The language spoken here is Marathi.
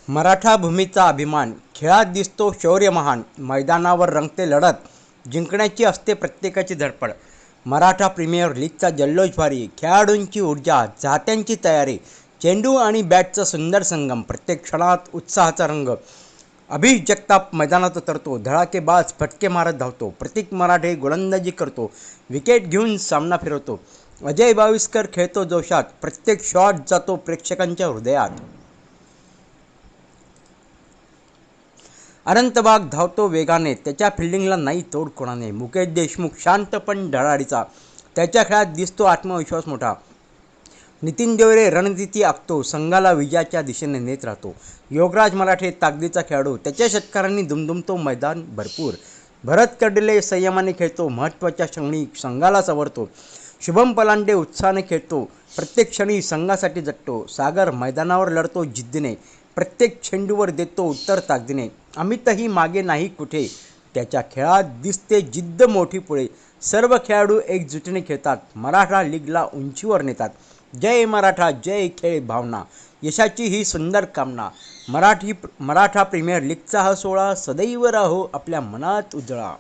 मराठा भूमीचा अभिमान, खेळात दिसतो शौर्य महान, मैदानावर रंगते लढत, जिंकण्याची असते प्रत्येकाची धडपड. मराठा प्रीमियर लीगचा जल्लोष भारी, खेळाडूंची ऊर्जा, चाहत्यांची तयारी, चेंडू आणि बॅटचा सुंदर संगम, प्रत्येक क्षणात उत्साहाचा रंग. अभिष जगताप मैदानात उतरतो, धडाकेबाज फटके मारत धावतो, प्रतीक मराठे गोलंदाजी करतो, विकेट घेऊन सामना फिरवतो, अजय बाविस्कर खेळतो जोशात, प्रत्येक शॉट जातो प्रेक्षकांच्या हृदयात. अनंतबाग धावतो वेगाने, त्याच्या फिल्डिंगला नाही तोड कोणाने. मुकेश देशमुख शांत पण धडाडीचा, त्याच्या खेळात दिसतो आत्मविश्वास मोठा. नितीन देवरे रणनीती आखतो, संघाला विजयाच्या दिशेने नेत राहतो. योगराज मराठे ताकदीचा खेळाडू, त्याच्या षटकारांनी दुमदुमतो मैदान भरपूर. भरत कर्डिले संयमाने खेळतो, महत्त्वाच्या क्षणी संघाला सावरतो. शुभम पलांडे उत्साहाने खेळतो, प्रत्येक क्षणी संघासाठी जगतो. सागर मैदानावर लढतो जिद्दीने, प्रत्येक चेंडूवर देतो उत्तर ताकदीने. अमितही मागे नाही कुठे, त्याच्या खेळात दिसते जिद्द मोठी पुढे. सर्व खेळाडू एकजुटीने खेळतात, मराठा लीगला उंचीवर नेतात. जय मराठा, जय खेळ भावना, यशाची ही सुंदर कामना. मराठा प्रीमियर लीगचा हा सोहळा सदैव राहो आपल्या मनात उजळा.